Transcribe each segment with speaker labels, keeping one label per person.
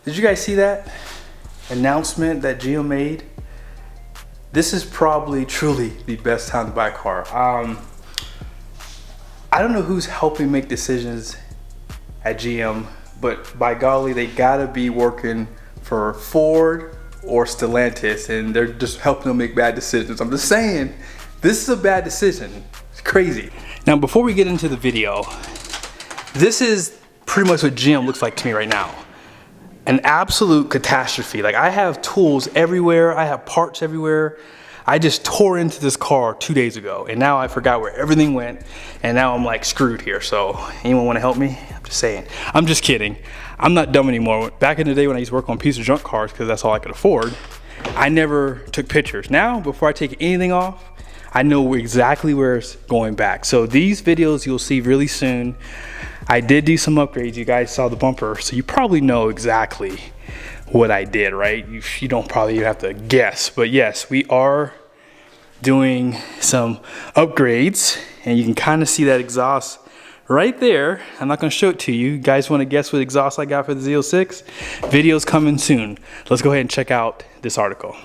Speaker 1: Did you guys see that announcement that GM made? This is probably truly the best time to buy a car. I don't know who's helping make decisions at GM, but by golly, they gotta be working for Ford or Stellantis, and they're just helping them make bad decisions. I'm just saying, this is a bad decision. It's crazy. Now, before we get into the video, this is pretty much what GM looks like to me right now. An absolute catastrophe. Like, I have tools everywhere, I have parts everywhere. I just tore into this car 2 days ago, and now I forgot where everything went, and now I'm like screwed here. So anyone want to help me? I'm just saying. I'm just kidding. I'm not dumb anymore. Back in the day when I used to work on piece of junk cars, because that's all I could afford, I never took pictures. Now, before I take anything off, I know exactly where it's going back. So these videos you'll see really soon. I did do some upgrades. You guys saw the bumper, so you probably know exactly what I did, right? You don't probably have to guess, but yes, we are doing some upgrades, and you can kind of see that exhaust right there. I'm not going to show it to you. You guys want to guess what exhaust I got for the Z06? Video's coming soon. Let's go ahead and check out this article.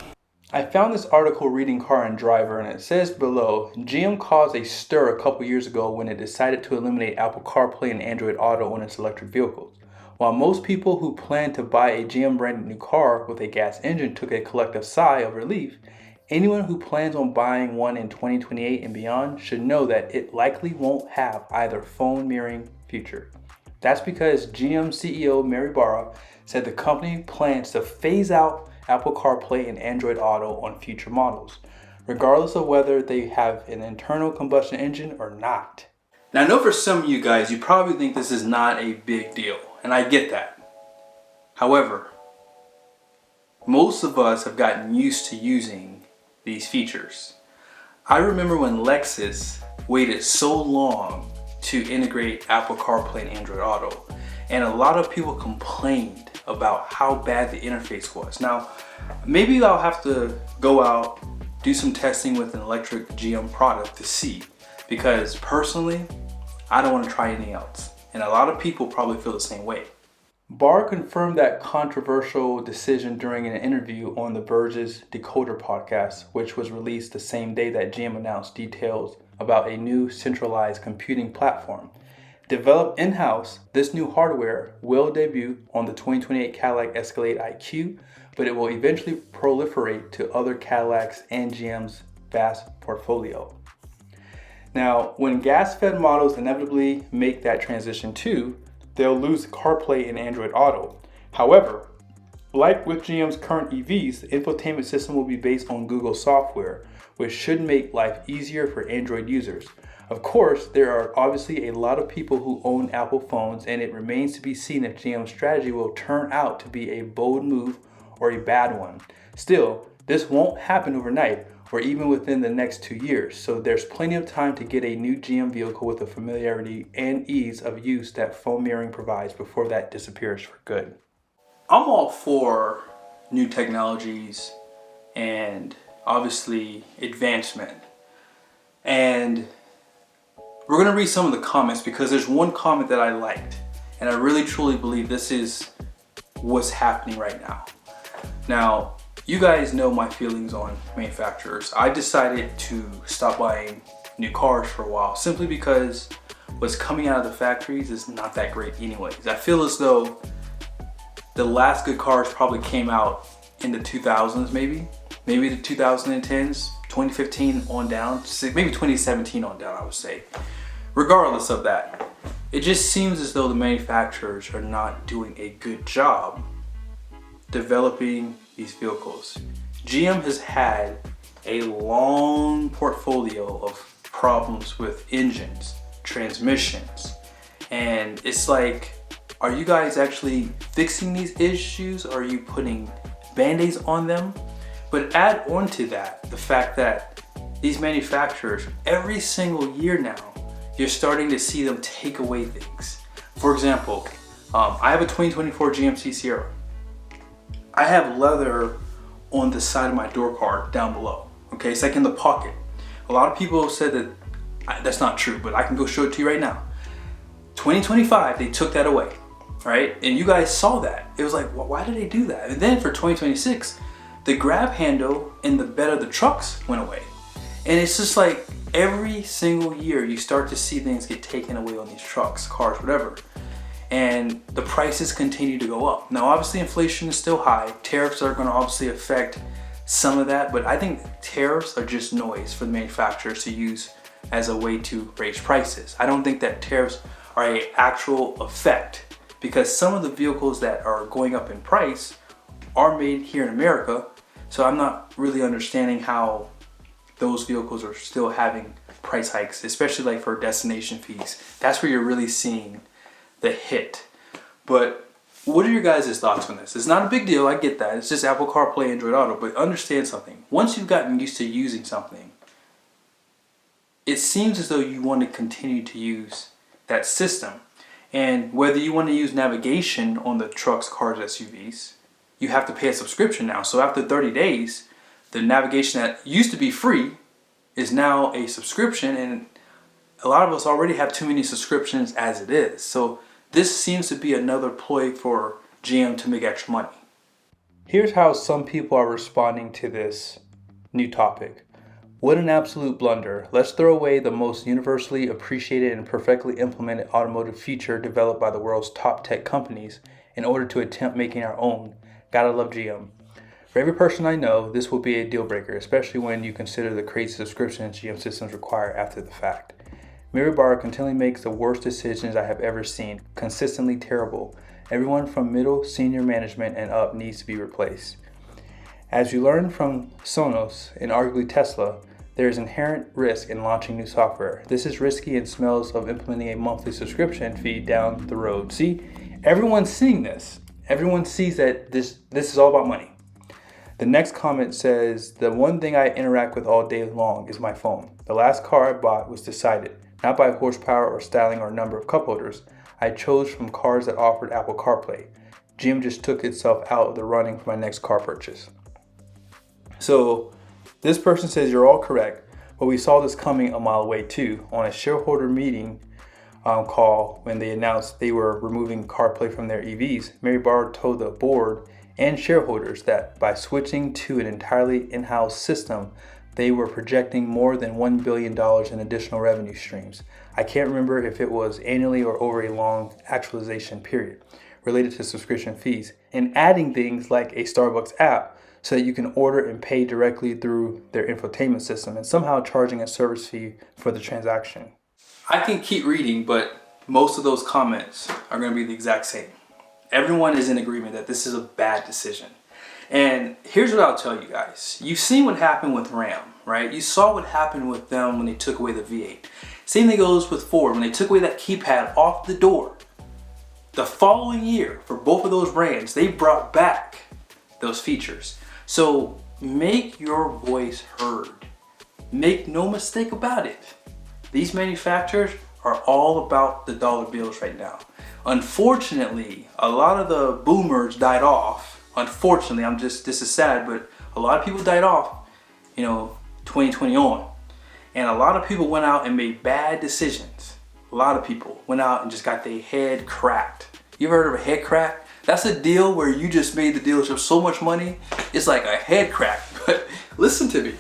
Speaker 1: I found this article reading Car and Driver, and it says below, GM caused a stir a couple years ago when it decided to eliminate Apple CarPlay and Android Auto on its electric vehicles. While most people who plan to buy a GM branded new car with a gas engine took a collective sigh of relief, anyone who plans on buying one in 2028 and beyond should know that it likely won't have either phone mirroring feature. That's because GM CEO Mary Barra said the company plans to phase out Apple CarPlay and Android Auto on future models, regardless of whether they have an internal combustion engine or not. Now, I know for some of you guys, you probably think this is not a big deal, and I get that. However, most of us have gotten used to using these features. I remember when Lexus waited so long to integrate Apple CarPlay and Android Auto, and a lot of people complained about how bad the interface was. Now, maybe I'll have to go out, do some testing with an electric GM product to see, because personally, I don't want to try anything else. And a lot of people probably feel the same way. Barr confirmed that controversial decision during an interview on the Verge's Decoder podcast, which was released the same day that GM announced details about a new centralized computing platform. Developed in-house, this new hardware will debut on the 2028 Cadillac Escalade IQ, but it will eventually proliferate to other Cadillacs and GM's vast portfolio. Now, when gas-fed models inevitably make that transition too, they'll lose CarPlay and Android Auto. However, like with GM's current EVs, the infotainment system will be based on Google software, which should make life easier for Android users. Of course, there are obviously a lot of people who own Apple phones, and it remains to be seen if GM's strategy will turn out to be a bold move or a bad one. Still, this won't happen overnight or even within the next 2 years, so there's plenty of time to get a new GM vehicle with the familiarity and ease of use that phone mirroring provides before that disappears for good. I'm all for new technologies and obviously advancement. And we're gonna read some of the comments because there's one comment that I liked, and I really truly believe this is what's happening right now. Now, you guys know my feelings on manufacturers. I decided to stop buying new cars for a while simply because what's coming out of the factories is not that great anyways. I feel as though the last good cars probably came out in the 2000s, maybe the 2010s, 2015 on down, maybe 2017 on down, I would say. Regardless of that, it just seems as though the manufacturers are not doing a good job developing these vehicles. GM has had a long portfolio of problems with engines, transmissions, and it's like, are you guys actually fixing these issues, or are you putting band-aids on them? But add on to that the fact that these manufacturers, every single year now, you're starting to see them take away things. For example, I have a 2024 GMC Sierra. I have leather on the side of my door card down below. Okay, it's like in the pocket. A lot of people have said that that's not true, but I can go show it to you right now. 2025, they took that away. right? And you guys saw that. It was like, well, why did they do that? And then for 2026, the grab handle in the bed of the trucks went away. And it's just like every single year you start to see things get taken away on these trucks, cars, whatever. And the prices continue to go up. Now, obviously inflation is still high. Tariffs are gonna obviously affect some of that, but I think tariffs are just noise for the manufacturers to use as a way to raise prices. I don't think that tariffs are an actual effect, because some of the vehicles that are going up in price are made here in America. So I'm not really understanding how those vehicles are still having price hikes, especially like for destination fees. That's where you're really seeing the hit. But what are your guys' thoughts on this? It's not a big deal, I get that. It's just Apple CarPlay, Android Auto, but understand something. Once you've gotten used to using something, it seems as though you want to continue to use that system. And whether you want to use navigation on the trucks, cars, SUVs, you have to pay a subscription now. So after 30 days, the navigation that used to be free is now a subscription, and a lot of us already have too many subscriptions as it is. So this seems to be another ploy for GM to make extra money. Here's how some people are responding to this new topic. What an absolute blunder. Let's throw away the most universally appreciated and perfectly implemented automotive feature developed by the world's top tech companies in order to attempt making our own. Gotta love GM. For every person I know, this will be a deal breaker, especially when you consider the crazy subscriptions GM systems require after the fact. Mirabar continually makes the worst decisions I have ever seen, consistently terrible. Everyone from middle, senior management, and up needs to be replaced. As you learned from Sonos and arguably Tesla, there is inherent risk in launching new software. This is risky and smells of implementing a monthly subscription fee down the road. See, everyone's seeing this. Everyone sees that this is all about money. The next comment says, the one thing I interact with all day long is my phone. The last car I bought was decided, not by horsepower or styling or number of cup holders. I chose from cars that offered Apple CarPlay. GM just took itself out of the running for my next car purchase. So this person says you're all correct, but we saw this coming a mile away too. On a shareholder meeting call, when they announced they were removing CarPlay from their EVs, Mary Barr told the board and shareholders that by switching to an entirely in-house system, they were projecting more than $1 billion in additional revenue streams. I can't remember if it was annually or over a long actualization period related to subscription fees, and adding things like a Starbucks app so that you can order and pay directly through their infotainment system, and somehow charging a service fee for the transaction. I can keep reading, but most of those comments are going to be the exact same. Everyone is in agreement that this is a bad decision. And here's what I'll tell you guys. You've seen what happened with Ram, right? You saw what happened with them when they took away the V8. Same thing goes with Ford. When they took away that keypad off the door, the following year, for both of those brands, they brought back those features. So make your voice heard. Make no mistake about it. These manufacturers are all about the dollar bills right now. Unfortunately, a lot of the boomers died off. Unfortunately, this is sad, but a lot of people died off, 2020 on. And a lot of people went out and made bad decisions. A lot of people went out and just got their head cracked. You ever heard of a head crack? That's a deal where you just made the dealership so much money, it's like a head crack. But listen to me.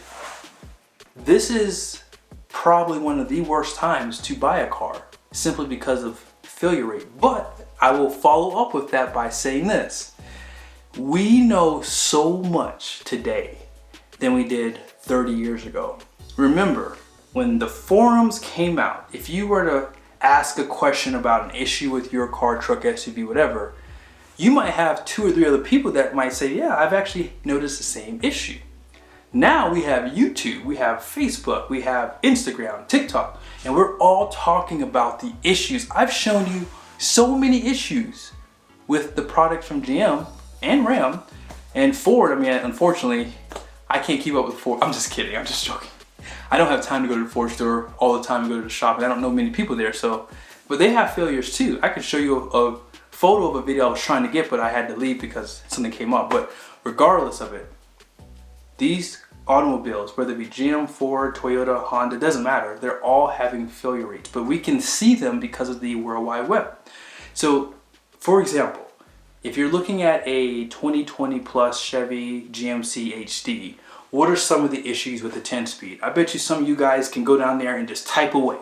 Speaker 1: This is probably one of the worst times to buy a car, simply because of failure rate. But I will follow up with that by saying this. We know so much today than we did 30 years ago. Remember, when the forums came out, if you were to ask a question about an issue with your car, truck, SUV, whatever, you might have 2 or 3 other people that might say, yeah, I've actually noticed the same issue. Now we have YouTube, we have Facebook, we have Instagram, TikTok, and we're all talking about the issues. I've shown you so many issues with the product from GM and Ram and Ford. I mean, unfortunately, I can't keep up with Ford. I'm just kidding, I'm just joking. I don't have time to go to the Ford store all the time to go to the shop, and I don't know many people there, but they have failures too. I could show you a photo of a video I was trying to get, but I had to leave because something came up. But regardless of it, these automobiles, whether it be GM, Ford, Toyota, Honda, doesn't matter. They're all having failure rates, but we can see them because of the World Wide Web. So For example, if you're looking at a 2020 plus Chevy GMC HD, what are some of the issues with the 10-speed? I bet you some of you guys can go down there and just type away.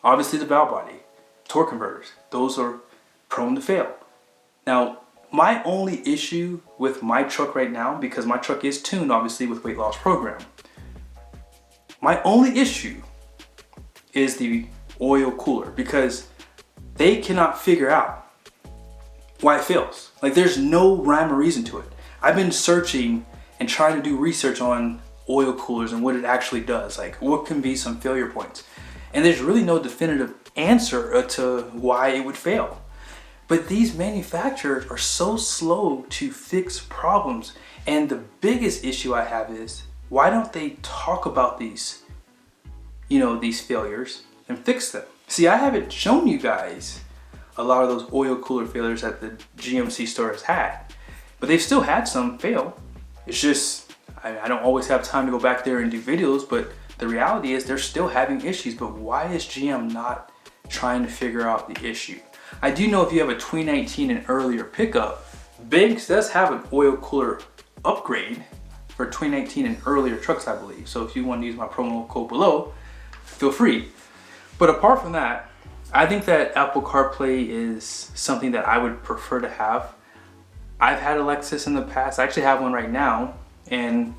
Speaker 1: Obviously the valve body, torque converters, those are prone to fail. Now, my only issue with my truck right now, because my truck is tuned obviously with weight loss program, my only issue is the oil cooler, because they cannot figure out why it fails. Like, there's no rhyme or reason to it. I've been searching and trying to do research on oil coolers and what it actually does. Like, what can be some failure points? And there's really no definitive answer to why it would fail. But these manufacturers are so slow to fix problems. And the biggest issue I have is, why don't they talk about these, these failures and fix them? See, I haven't shown you guys a lot of those oil cooler failures that the GMC store has had, but they've still had some fail. It's just, I don't always have time to go back there and do videos, but the reality is they're still having issues. But why is GM not trying to figure out the issue? I do know if you have a 2019 and earlier pickup, BFGoodrich does have an oil cooler upgrade for 2019 and earlier trucks, I believe. So if you want to use my promo code below, feel free. But apart from that, I think that Apple CarPlay is something that I would prefer to have. I've had a Lexus in the past. I actually have one right now. And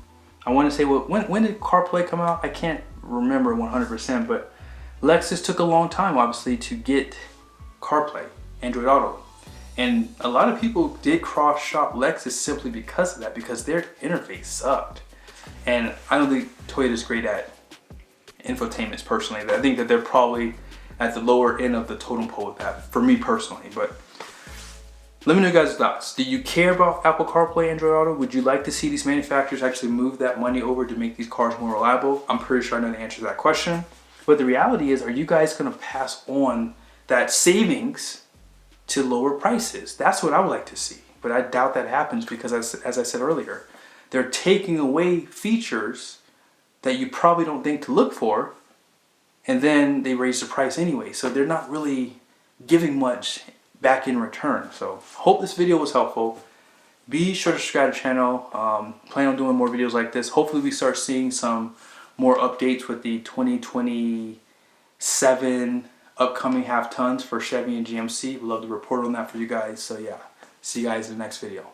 Speaker 1: I want to say, when did CarPlay come out? I can't remember 100%, but Lexus took a long time, obviously, to get CarPlay, Android Auto. And a lot of people did cross-shop Lexus simply because of that, because their interface sucked. And I don't think Toyota's great at infotainments personally. I think that they're probably at the lower end of the totem pole with that, for me personally. But let me know your guys' thoughts. Do you care about Apple CarPlay, Android Auto? Would you like to see these manufacturers actually move that money over to make these cars more reliable? I'm pretty sure I know the answer to that question. But the reality is, are you guys gonna pass on that savings to lower prices? That's what I would like to see. But I doubt that happens, because as I said earlier, they're taking away features that you probably don't think to look for, and then they raise the price anyway. So they're not really giving much back in return. So hope this video was helpful. Be sure to subscribe to the channel. Plan on doing more videos like this. Hopefully we start seeing some more updates with the 2027 upcoming half tons for Chevy and GMC. We'd love to report on that for you guys. So yeah, see you guys in the next video.